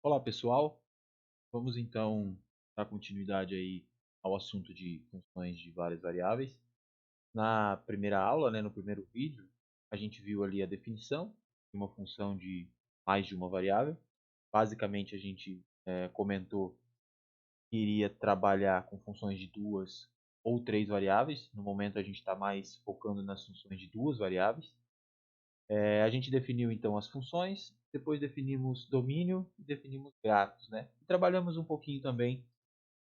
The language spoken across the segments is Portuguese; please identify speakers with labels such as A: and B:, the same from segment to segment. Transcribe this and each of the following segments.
A: Olá pessoal, vamos então dar continuidade aí ao assunto de funções de várias variáveis. Na primeira aula, no primeiro vídeo, a gente viu ali a definição de uma função de mais de uma variável. Basicamente a gente comentou que iria trabalhar com funções de duas ou três variáveis. No momento a gente está mais focando nas funções de duas variáveis. A gente definiu então as funções, depois definimos domínio e definimos gráficos, né? E trabalhamos um pouquinho também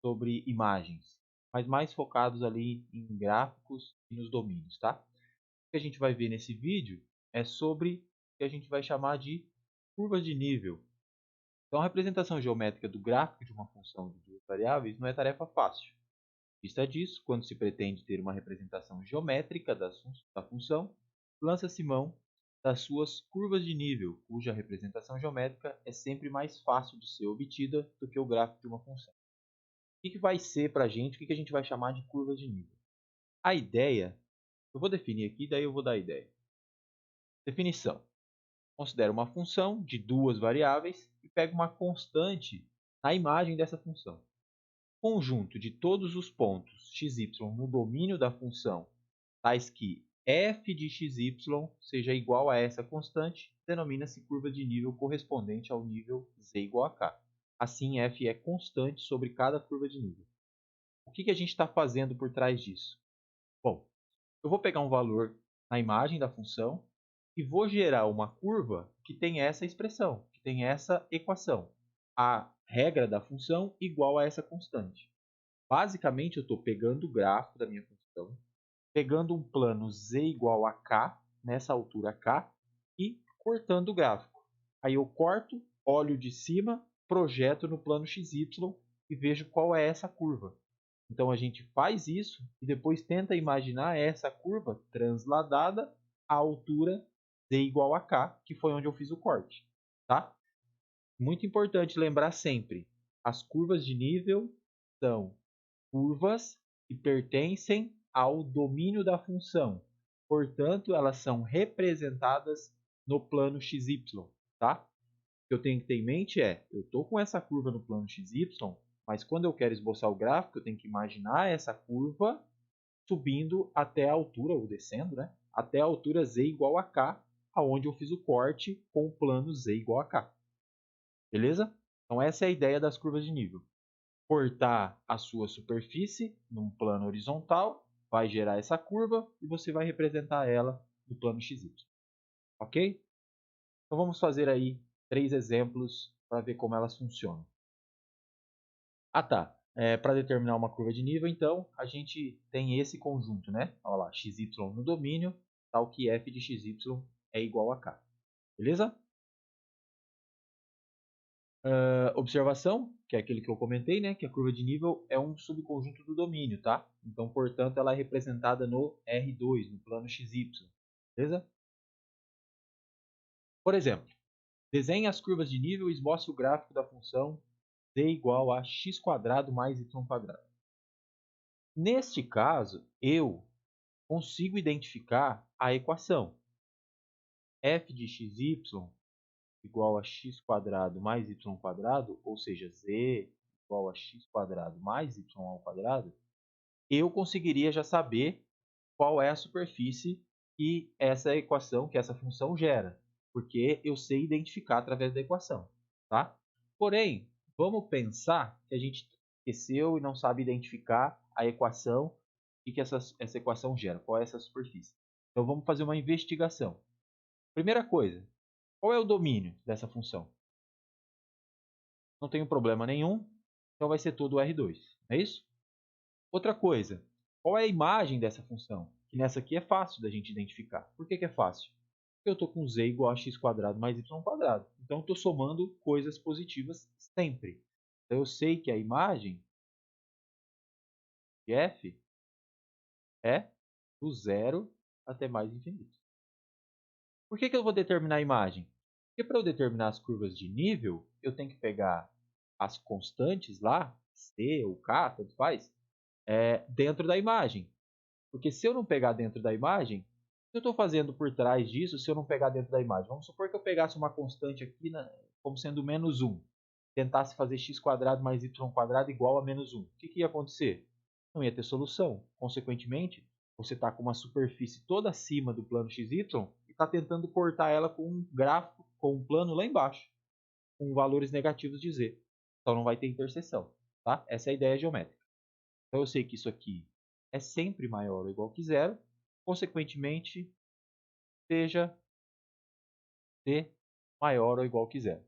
A: sobre imagens, mas mais focados ali em gráficos e nos domínios, tá? O que a gente vai ver nesse vídeo é sobre o que a gente vai chamar de curvas de nível. Então, a representação geométrica do gráfico de uma função de duas variáveis não é tarefa fácil. Vista disso, quando se pretende ter uma representação geométrica da função, lança-se mão das suas curvas de nível, cuja representação geométrica é sempre mais fácil de ser obtida do que o gráfico de uma função. O que vai ser para a gente, o que a gente vai chamar de curvas de nível? A ideia, eu vou definir aqui, daí eu vou dar a ideia. Definição. Considera uma função de duas variáveis e pega uma constante na imagem dessa função. Conjunto de todos os pontos x, y no domínio da função, tais que f de x, y seja igual a essa constante, denomina-se curva de nível correspondente ao nível z igual a k. Assim, f é constante sobre cada curva de nível. O que a gente está fazendo por trás disso? Bom, eu vou pegar um valor na imagem da função e vou gerar uma curva que tem essa expressão, que tem essa equação. A regra da função igual a essa constante. Basicamente, eu estou pegando o gráfico da minha função, pegando um plano z igual a k, nessa altura k, e cortando o gráfico. Aí eu corto, olho de cima, projeto no plano xy e vejo qual é essa curva. Então a gente faz isso e depois tenta imaginar essa curva transladada à altura z igual a k, que foi onde eu fiz o corte. Tá? Muito importante lembrar sempre, as curvas de nível são curvas que pertencem ao domínio da função. Portanto, elas são representadas no plano XY. Tá? O que eu tenho que ter em mente é, eu estou com essa curva no plano XY, mas quando eu quero esboçar o gráfico, eu tenho que imaginar essa curva subindo até a altura, ou descendo, né? Até a altura z igual a k, aonde eu fiz o corte com o plano z igual a k. Beleza? Então essa é a ideia das curvas de nível. Cortar a sua superfície num plano horizontal, vai gerar essa curva e você vai representar ela no plano XY. Ok? Então vamos fazer aí 3 exemplos para ver como elas funcionam. Ah tá, para determinar uma curva de nível, então, a gente tem esse conjunto, né? Olha lá, xy no domínio, tal que f de xy é igual a k. Beleza? Observação, que é aquele que eu comentei, né? Que a curva de nível é um subconjunto do domínio, tá? Então, portanto, ela é representada no R2, no plano XY. Beleza? Por exemplo, desenhe as curvas de nível e esboce o gráfico da função z igual a x² mais y². Neste caso, eu consigo identificar a equação f de xy igual a x² mais y², ou seja, z igual a x² mais y², eu conseguiria já saber qual é a superfície que essa equação, que essa função gera, porque eu sei identificar através da equação, tá? Porém, vamos pensar que a gente esqueceu e não sabe identificar a equação e que essa equação gera, qual é essa superfície. Então vamos fazer uma investigação. Primeira coisa, qual é o domínio dessa função? Não tem problema nenhum, então vai ser todo R2, é isso? Outra coisa, qual é a imagem dessa função? Que nessa aqui é fácil da gente identificar. Por que é fácil? Porque eu estou com z igual a x² mais y². Então, eu estou somando coisas positivas sempre. Então, eu sei que a imagem de f é do zero até mais infinito. Por que eu vou determinar a imagem? Porque para eu determinar as curvas de nível, eu tenho que pegar as constantes lá, c ou k, tanto faz, dentro da imagem. Porque se eu não pegar dentro da imagem, o que eu estou fazendo por trás disso se eu não pegar dentro da imagem? Vamos supor que eu pegasse uma constante aqui como sendo -1. tentasse fazer x² mais y² igual a menos 1, o que ia acontecer? Não ia ter solução. Consequentemente, você está com uma superfície toda acima do plano xy e está tentando cortar ela com um gráfico, com um plano lá embaixo, com valores negativos de z. Então não vai ter interseção. Tá? Essa é a ideia geométrica. Então eu sei que isso aqui é sempre maior ou igual que zero. Consequentemente, seja c maior ou igual que zero.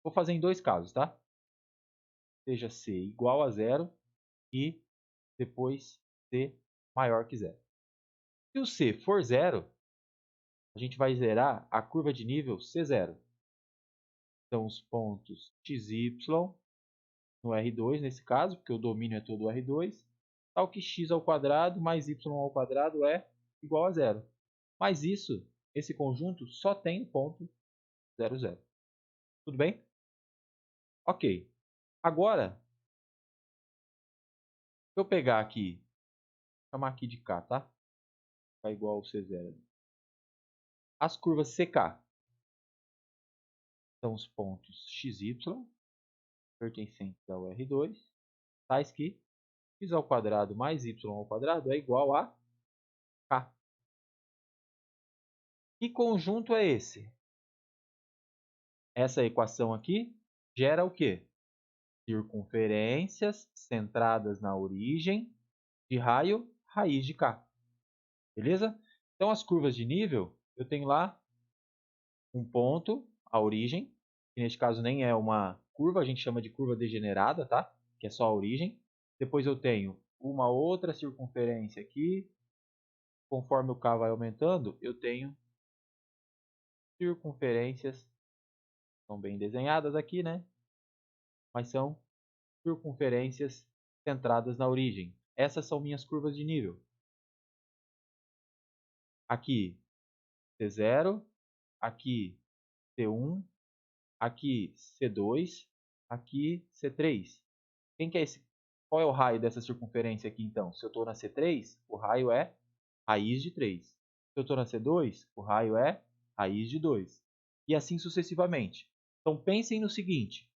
A: Vou fazer em dois casos, tá? Seja c igual a zero e depois c maior que zero. Se o c for zero, a gente vai zerar a curva de nível C0. Então, os pontos xy no R2, nesse caso, porque o domínio é todo R2, tal que x² mais y² é igual a zero. Mas isso, esse conjunto, só tem o ponto 0, 0. Tudo bem? Ok. Agora, se eu pegar aqui, vou chamar aqui de K, tá? K igual ao C0. As curvas CK são os pontos XY, pertencentes ao R2, tais que x² mais y² é igual a K. Que conjunto é esse? Essa equação aqui gera o quê? Circunferências centradas na origem de raio raiz de K. Beleza? Então, as curvas de nível, eu tenho lá um ponto, a origem, que neste caso nem é uma curva, a gente chama de curva degenerada, tá? Que é só a origem. Depois eu tenho uma outra circunferência aqui. Conforme o K vai aumentando, eu tenho circunferências, são bem desenhadas aqui, né? Mas são circunferências centradas na origem. Essas são minhas curvas de nível. Aqui C0, aqui C1, aqui C2, aqui C3. Quem que é esse? Qual é o raio dessa circunferência aqui então? Se eu estou na C3, o raio é raiz de 3. Se eu estou na C2, o raio é raiz de 2. E assim sucessivamente. Então pensem no seguinte: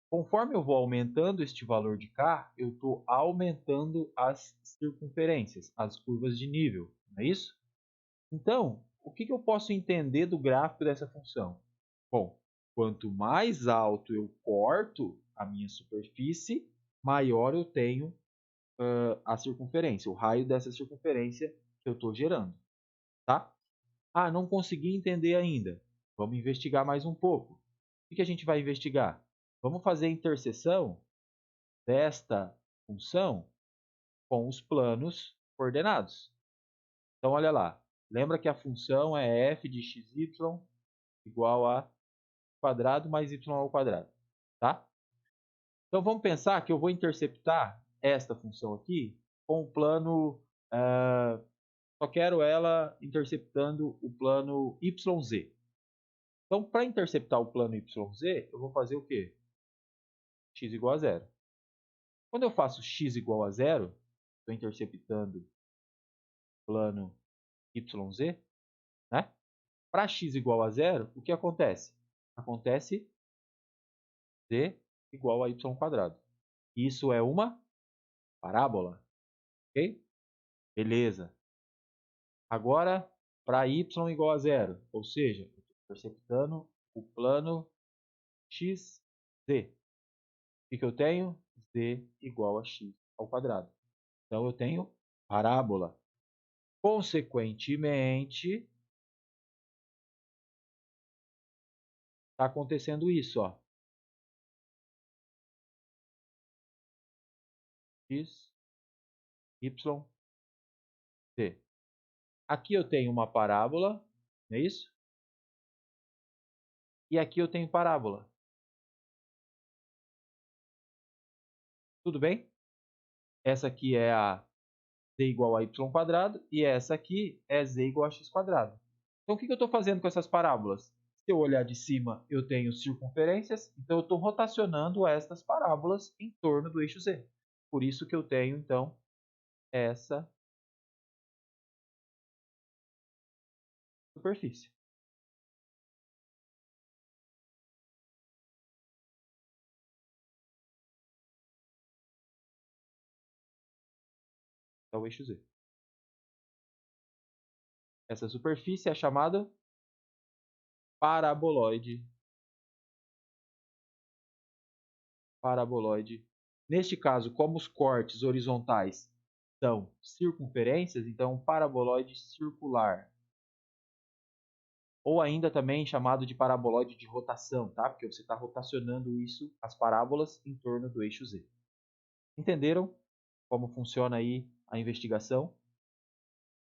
A: conforme eu vou aumentando este valor de K, eu estou aumentando as circunferências, as curvas de nível, não é isso? Então, o que eu posso entender do gráfico dessa função? Bom, quanto mais alto eu corto a minha superfície, maior eu tenho a circunferência, o raio dessa circunferência que eu estou gerando. Tá? Ah, não consegui entender ainda. Vamos investigar mais um pouco. O que a gente vai investigar? Vamos fazer a interseção desta função com os planos coordenados. Então, olha lá. Lembra que a função é f de xy igual a quadrado mais y ao quadrado. Tá? Então, vamos pensar que eu vou interceptar esta função aqui com o plano... só quero ela interceptando o plano YZ. Então, para interceptar o plano YZ, eu vou fazer o quê? X igual a zero. Quando eu faço x igual a zero, estou interceptando o plano YZ, né? Para x igual a zero, o que acontece? Acontece z igual a y². Isso é uma parábola, ok? Beleza. Agora, para y igual a zero, ou seja, eu estou interceptando o plano xz. O que eu tenho? Z igual a x ao quadrado. Então, eu tenho parábola. Consequentemente, está acontecendo isso, ó. X, Y, Z. Aqui eu tenho uma parábola, não é isso? E aqui eu tenho parábola. Tudo bem? Essa aqui é a z igual a y² e essa aqui é z igual a x². Então, o que eu estou fazendo com essas parábolas? Se eu olhar de cima, eu tenho circunferências, então eu estou rotacionando estas parábolas em torno do eixo z. Por isso que eu tenho, então, essa superfície. é o eixo Z. Essa superfície é chamada paraboloide. Paraboloide. Neste caso, como os cortes horizontais são circunferências, então um paraboloide circular. Ou ainda também chamado de paraboloide de rotação, tá? Porque você está rotacionando isso, as parábolas, em torno do eixo Z. Entenderam como funciona aí a investigação?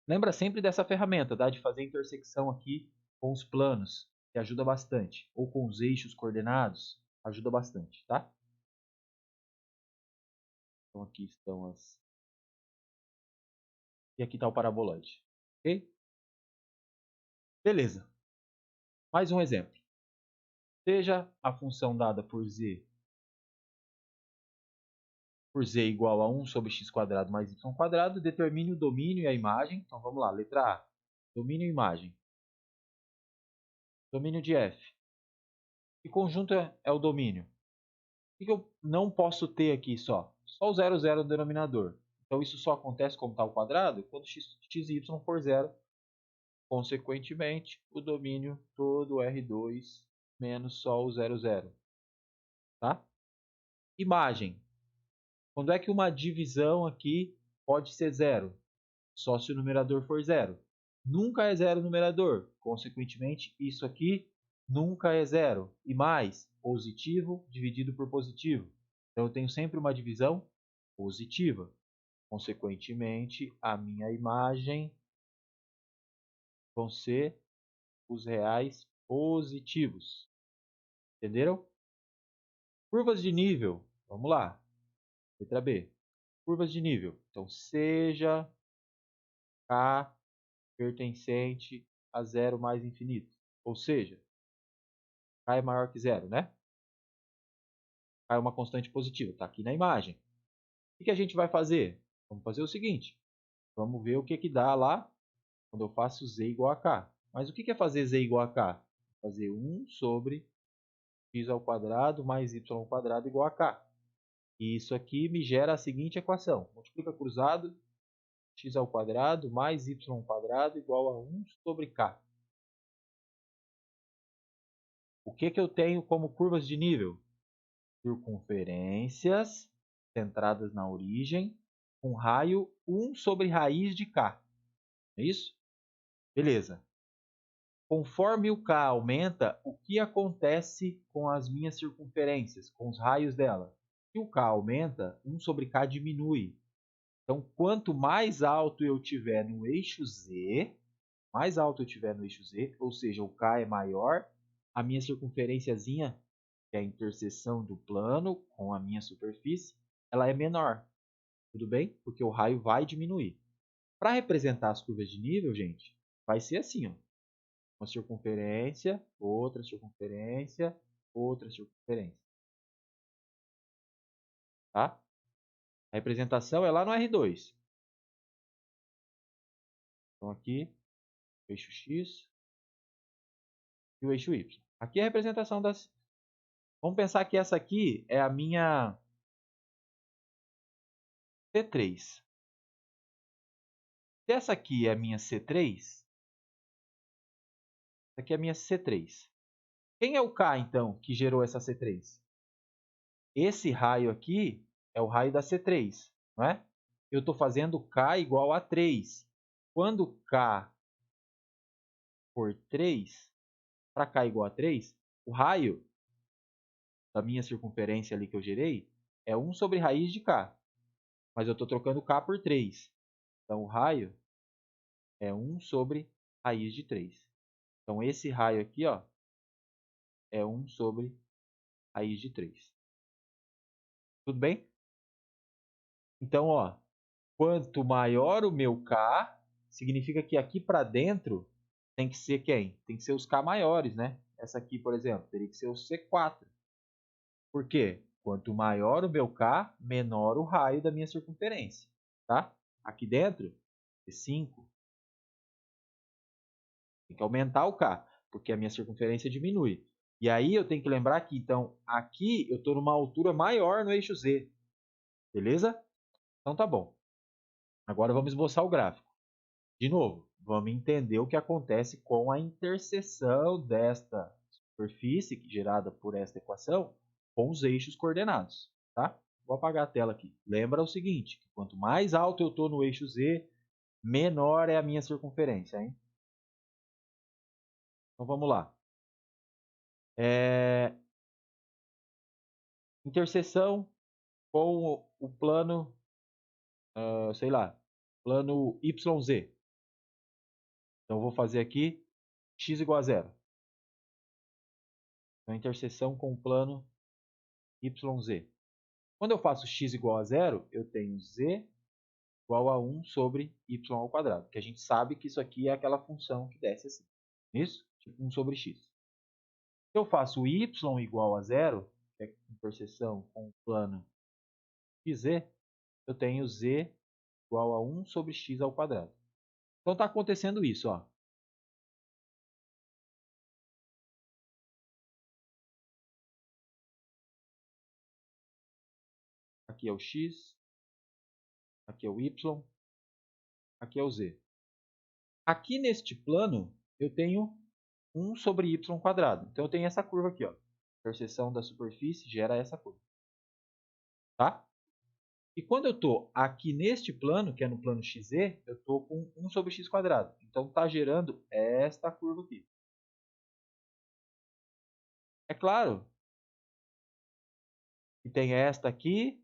A: Lembra sempre dessa ferramenta, tá? De fazer intersecção aqui com os planos, que ajuda bastante. Ou com os eixos coordenados, ajuda bastante, tá? Então aqui estão as... E aqui está o paraboloide, ok? Beleza. Mais um exemplo. Seja a função dada por z igual a 1 sobre x² mais y², determine o domínio e a imagem. Então vamos lá, letra A. Domínio e imagem. Domínio de f. Que conjunto é o domínio? O que eu não posso ter aqui só? Só o 0, 0 no denominador. Então isso só acontece como está ao quadrado quando x e y for 0. Consequentemente, o domínio todo R2 menos só o 0, 0. Tá? Imagem. Quando é que uma divisão aqui pode ser zero? Só se o numerador for zero. Nunca é zero o numerador. Consequentemente, isso aqui nunca é zero. E mais, positivo dividido por positivo. Então, eu tenho sempre uma divisão positiva. Consequentemente, a minha imagem vão ser os reais positivos. Entenderam? Curvas de nível. Vamos lá. Letra B. Curvas de nível. Então, seja K pertencente a zero mais infinito. Ou seja, K é maior que zero, né? K é uma constante positiva, está aqui na imagem. O que a gente vai fazer? Vamos fazer o seguinte. Vamos ver o que dá lá quando eu faço z igual a k. Mas o que é fazer z igual a k? Fazer 1 sobre x² mais y² igual a k. E isso aqui me gera a seguinte equação. Multiplica cruzado, x² mais y² igual a 1 sobre k. O que eu tenho como curvas de nível? Circunferências centradas na origem, com raio 1 sobre raiz de k. É isso? Beleza. Conforme o k aumenta, o que acontece com as minhas circunferências, com os raios dela? Se o k aumenta, 1 sobre k diminui. Então, quanto mais alto eu tiver no eixo z, ou seja, o k é maior, a minha circunferênciazinha, que é a interseção do plano com a minha superfície, ela é menor. Tudo bem? Porque o raio vai diminuir. Para representar as curvas de nível, gente, vai ser assim, ó. Uma circunferência, outra circunferência, outra circunferência. Tá? A representação é lá no R2. Então aqui, o eixo X e o eixo Y. Aqui é a representação das... Vamos pensar que essa aqui é a minha C3. Se essa aqui é a minha C3, essa aqui é a minha C3. Quem é o K, então, que gerou essa C3? Esse raio aqui é o raio da C3, não é? Eu estou fazendo K igual a 3. Quando K for 3, para K igual a 3, o raio da minha circunferência ali que eu gerei é 1 sobre raiz de K. Mas eu estou trocando K por 3. Então, o raio é 1 sobre raiz de 3. Então, esse raio aqui, ó, é 1 sobre raiz de 3. Tudo bem? Então, ó, quanto maior o meu K, significa que aqui para dentro tem que ser quem? Tem que ser os K maiores, né? Essa aqui, por exemplo, teria que ser o C4. Por quê? Quanto maior o meu K, menor o raio da minha circunferência. Tá? Aqui dentro, C5. Tem que aumentar o K, porque a minha circunferência diminui. E aí eu tenho que lembrar que, então, aqui eu estou numa altura maior no eixo Z. Beleza? Então tá bom. Agora vamos esboçar o gráfico. De novo, vamos entender o que acontece com a interseção desta superfície gerada por esta equação com os eixos coordenados, tá? Vou apagar a tela aqui. Lembra o seguinte, que quanto mais alto eu estou no eixo Z, menor é a minha circunferência, hein? Então vamos lá. Interseção com o plano, sei lá, plano YZ. Então eu vou fazer aqui x igual a zero. Então, interseção com o plano YZ. Quando eu faço x igual a zero, eu tenho z igual a 1 sobre y ao quadrado. Que a gente sabe que isso aqui é aquela função que desce assim. Isso? Tipo 1 sobre x. Se eu faço y igual a zero, que é interseção com o plano xz, eu tenho z igual a 1 sobre x ao quadrado. Então está acontecendo isso, ó. Aqui é o x, aqui é o y, aqui é o z. Aqui neste plano, eu tenho 1 sobre y quadrado. Então eu tenho essa curva aqui, ó. Interseção da superfície gera essa curva. Tá? E quando eu estou aqui neste plano, que é no plano XZ, eu estou com 1 sobre x quadrado. Então está gerando esta curva aqui. É claro que tem esta aqui,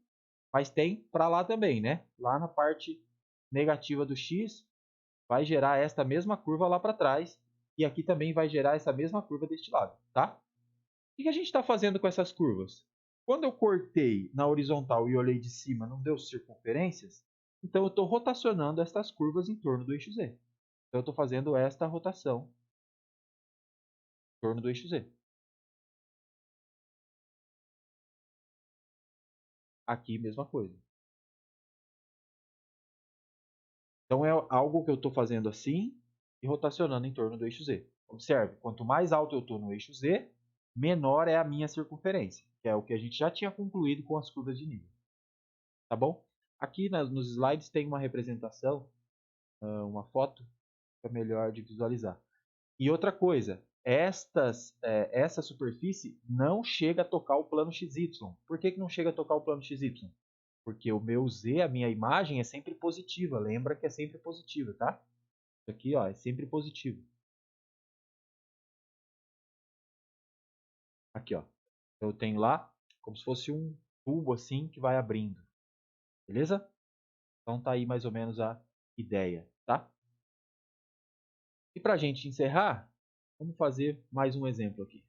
A: mas tem para lá também, né? Lá na parte negativa do x, vai gerar esta mesma curva lá para trás. E aqui também vai gerar essa mesma curva deste lado, tá? O que a gente está fazendo com essas curvas? Quando eu cortei na horizontal e olhei de cima, não deu circunferências, então eu estou rotacionando estas curvas em torno do eixo Z. Então eu estou fazendo esta rotação em torno do eixo Z. Aqui, mesma coisa. Então é algo que eu estou fazendo assim e rotacionando em torno do eixo Z. Observe, quanto mais alto eu estou no eixo Z, menor é a minha circunferência, que é o que a gente já tinha concluído com as curvas de nível. Tá bom? Aqui nos slides tem uma representação, uma foto, que é melhor de visualizar. E outra coisa, essa superfície não chega a tocar o plano XY. Por que não chega a tocar o plano XY? Porque o meu Z, a minha imagem, é sempre positiva. Lembra que é sempre positiva, tá? Isso aqui, ó, é sempre positivo. Aqui, ó. Eu tenho lá como se fosse um tubo assim que vai abrindo. Beleza? Então tá aí mais ou menos a ideia, tá? E para a gente encerrar, vamos fazer mais um exemplo aqui.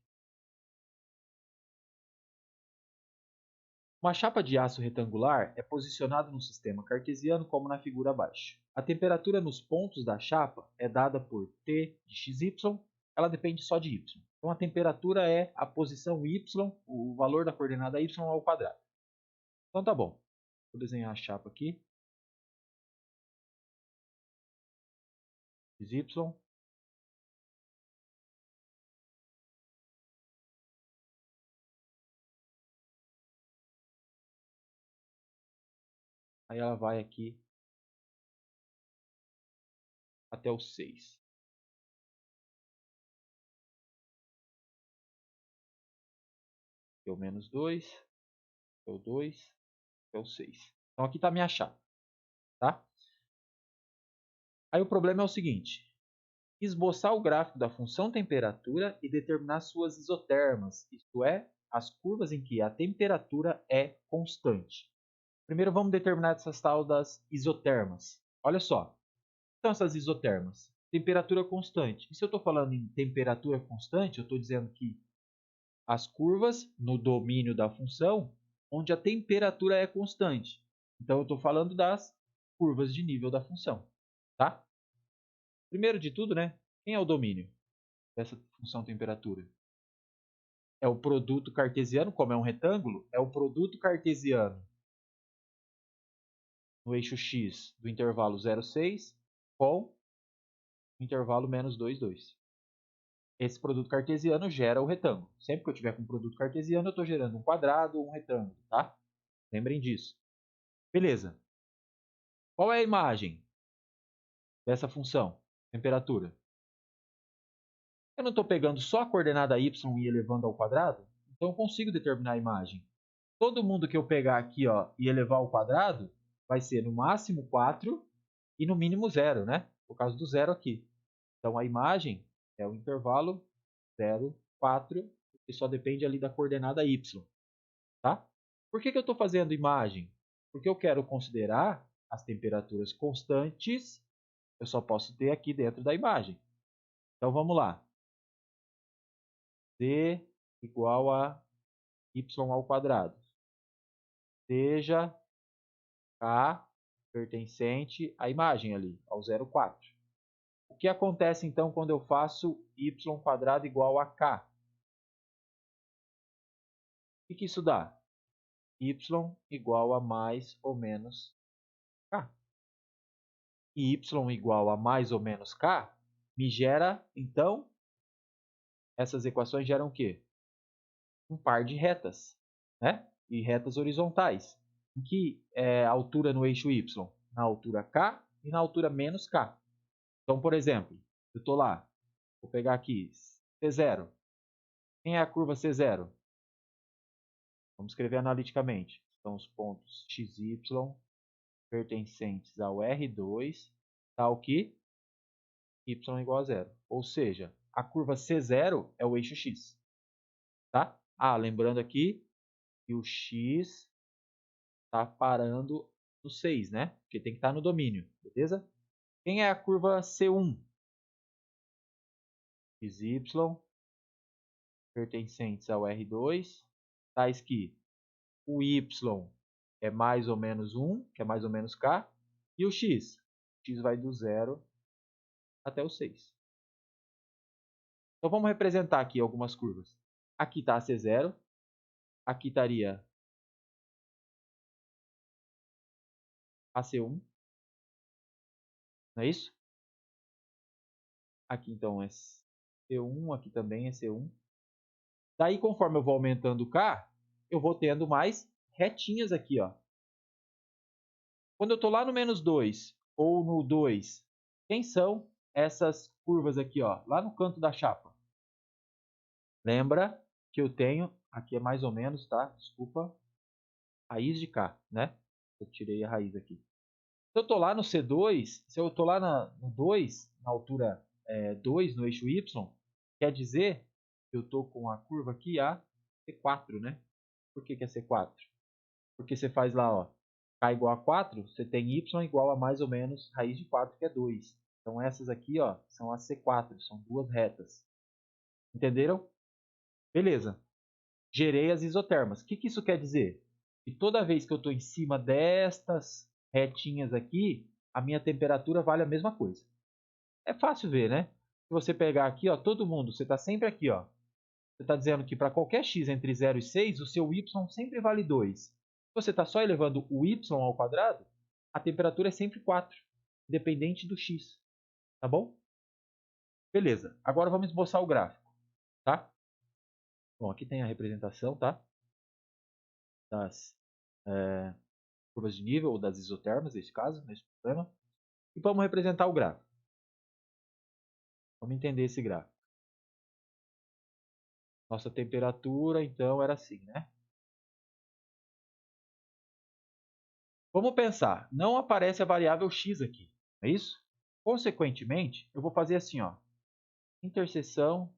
A: Uma chapa de aço retangular é posicionada no sistema cartesiano como na figura abaixo. A temperatura nos pontos da chapa é dada por T de xy, ela depende só de y. Então a temperatura é a posição y, o valor da coordenada y ao quadrado. Então tá bom. Vou desenhar a chapa aqui. xy. Aí ela vai aqui até o 6. Aqui é o menos 2, aqui é o 2, aqui é o 6. Então aqui está a minha chapa. Tá? Aí o problema é o seguinte. Esboçar o gráfico da função temperatura e determinar suas isotermas, isto é, as curvas em que a temperatura é constante. Primeiro vamos determinar essas tal das isotermas. Olha só, então essas isotermas, temperatura constante. E se eu estou falando em temperatura constante, eu estou dizendo que as curvas no domínio da função, onde a temperatura é constante. Então eu estou falando das curvas de nível da função, tá? Primeiro de tudo, né? Quem é o domínio dessa função temperatura? É o produto cartesiano, como é um retângulo, é o produto cartesiano no eixo x do intervalo 0,6 com o intervalo menos 2, 2. Esse produto cartesiano gera o retângulo. Sempre que eu tiver com um produto cartesiano, eu estou gerando um quadrado ou um retângulo, tá? Lembrem disso. Beleza. Qual é a imagem dessa função, temperatura? Eu não estou pegando só a coordenada y e elevando ao quadrado? Então eu consigo determinar a imagem. Todo mundo que eu pegar aqui ó, e elevar ao quadrado vai ser no máximo 4 e no mínimo 0, né? Por causa do zero aqui. Então a imagem é o intervalo 0, 4, que só depende ali da coordenada y. Tá? Por que eu estou fazendo imagem? Porque eu quero considerar as temperaturas constantes, eu só posso ter aqui dentro da imagem. Então vamos lá. D igual a y ao quadrado. Seja K pertencente à imagem ali, ao 0,4. O que acontece então quando eu faço y² igual a K? O que isso dá? Y igual a mais ou menos K. E y igual a mais ou menos K me gera, então, essas equações geram o quê? Um par de retas, né? E retas horizontais. Em que altura no eixo y? Na altura K e na altura menos K. Então, por exemplo, eu estou lá, vou pegar aqui C0. Quem é a curva C0? Vamos escrever analiticamente. São os pontos XY pertencentes ao R2, tal que y igual a zero. Ou seja, a curva C0 é o eixo X. Tá? Ah, lembrando aqui que o X está parando no 6, né? Porque tem que estar no domínio, beleza? Quem é a curva C1? XY pertencentes ao R2, tais que o Y é mais ou menos 1, que é mais ou menos K, e o X? X vai do 0 até o 6. Então vamos representar aqui algumas curvas. Aqui está a C0, aqui estaria a C1, não é isso? Aqui então é C1, aqui também é C1. Daí conforme eu vou aumentando o K, eu vou tendo mais retinhas aqui, ó. Quando eu estou lá no menos 2 ou no 2, quem são essas curvas aqui, ó, lá no canto da chapa? Lembra que eu tenho, aqui é mais ou menos, tá? Desculpa, raiz de K, né? Eu tirei a raiz aqui. Se eu estou lá no C2, se eu estou lá no 2, na altura 2, no eixo Y, quer dizer que eu estou com a curva aqui a C4, né? Por que é C4? Porque você faz lá, ó, K igual a 4, você tem Y igual a mais ou menos raiz de 4, que é 2. Então essas aqui ó, são as C4, são duas retas. Entenderam? Beleza. Gerei as isotermas. O que isso quer dizer? Que toda vez que eu estou em cima destas retinhas aqui, a minha temperatura vale a mesma coisa. É fácil ver, né? Se você pegar aqui, ó, todo mundo, você está sempre aqui, ó. Você está dizendo que para qualquer x entre 0 e 6, o seu y sempre vale 2. Se você está só elevando o y ao quadrado, a temperatura é sempre 4, independente do x. Tá bom? Beleza. Agora vamos esboçar o gráfico, tá? Bom, aqui tem a representação, tá? Das curvas de nível, ou das isotermas, nesse caso, nesse problema. E vamos representar o gráfico. Vamos entender esse gráfico. Nossa temperatura, então, era assim, né? Vamos pensar, não aparece a variável x aqui, não é isso? Consequentemente, eu vou fazer assim, ó, interseção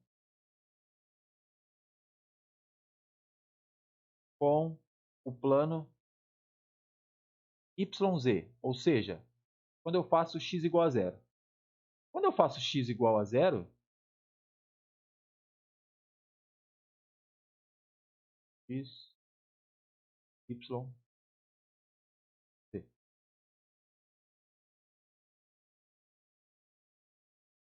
A: com o plano YZ, ou seja, quando eu faço x igual a zero. Quando eu faço x igual a zero, x, y, z.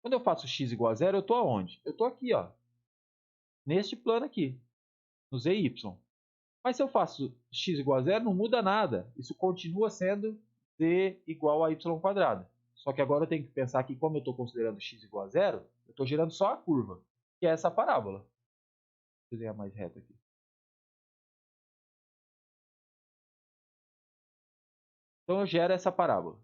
A: Quando eu faço x igual a zero, eu estou aonde? Eu estou aqui, ó, neste plano aqui, no z e y. Mas se eu faço x igual a zero, não muda nada. Isso continua sendo z igual a y². Só que agora eu tenho que pensar que, como eu estou considerando x igual a zero, eu estou gerando só a curva, que é essa parábola. Deixa eu desenhar mais reto aqui. Então eu gero essa parábola.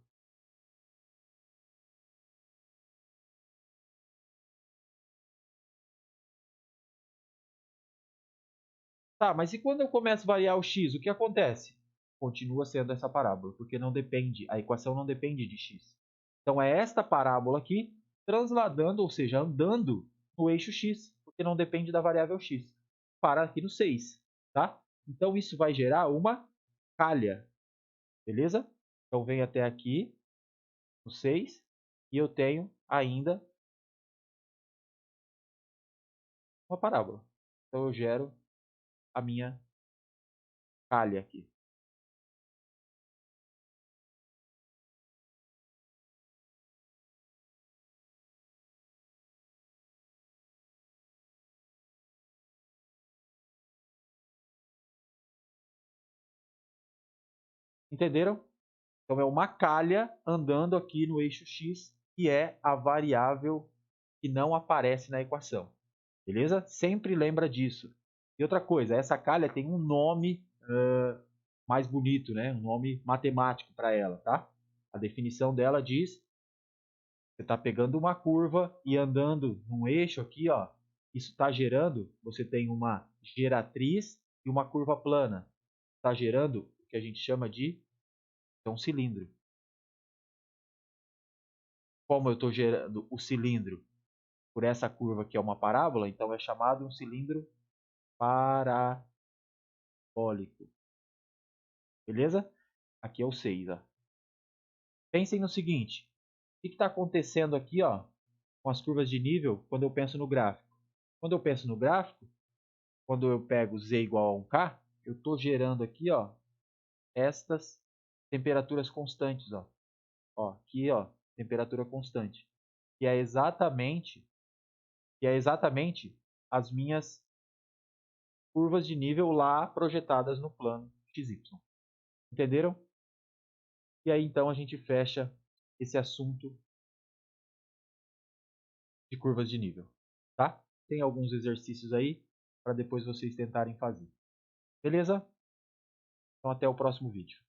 A: Tá, mas e quando eu começo a variar o x, o que acontece? Continua sendo essa parábola, porque não depende, a equação não depende de x. Então é esta parábola aqui transladando, ou seja, andando no eixo x, porque não depende da variável x. Para aqui no 6, tá? Então isso vai gerar uma calha, beleza? Então vem até aqui no 6 e eu tenho ainda uma parábola. Então eu gero a minha calha aqui. Entenderam? Então é uma calha andando aqui no eixo x, que é a variável que não aparece na equação. Beleza? Sempre lembra disso. E outra coisa, essa calha tem um nome mais bonito, né? Um nome matemático para ela, tá? A definição dela diz: você está pegando uma curva e andando num eixo aqui, ó. Isso está gerando, você tem uma geratriz e uma curva plana. Está gerando o que a gente chama de um cilindro. Como eu estou gerando o cilindro por essa curva que é uma parábola, então é chamado um cilindro parabólico. Beleza? Aqui é o 6. Ó. Pensem no seguinte: o que está acontecendo aqui ó, com as curvas de nível quando eu penso no gráfico? Quando eu penso no gráfico, quando eu pego z igual a 1k, eu estou gerando aqui ó, estas temperaturas constantes. Ó, aqui ó, temperatura constante. Que é exatamente as minhas curvas de nível lá projetadas no plano XY. Entenderam? E aí então a gente fecha esse assunto de curvas de nível, tá? Tem alguns exercícios aí para depois vocês tentarem fazer. Beleza? Então até o próximo vídeo.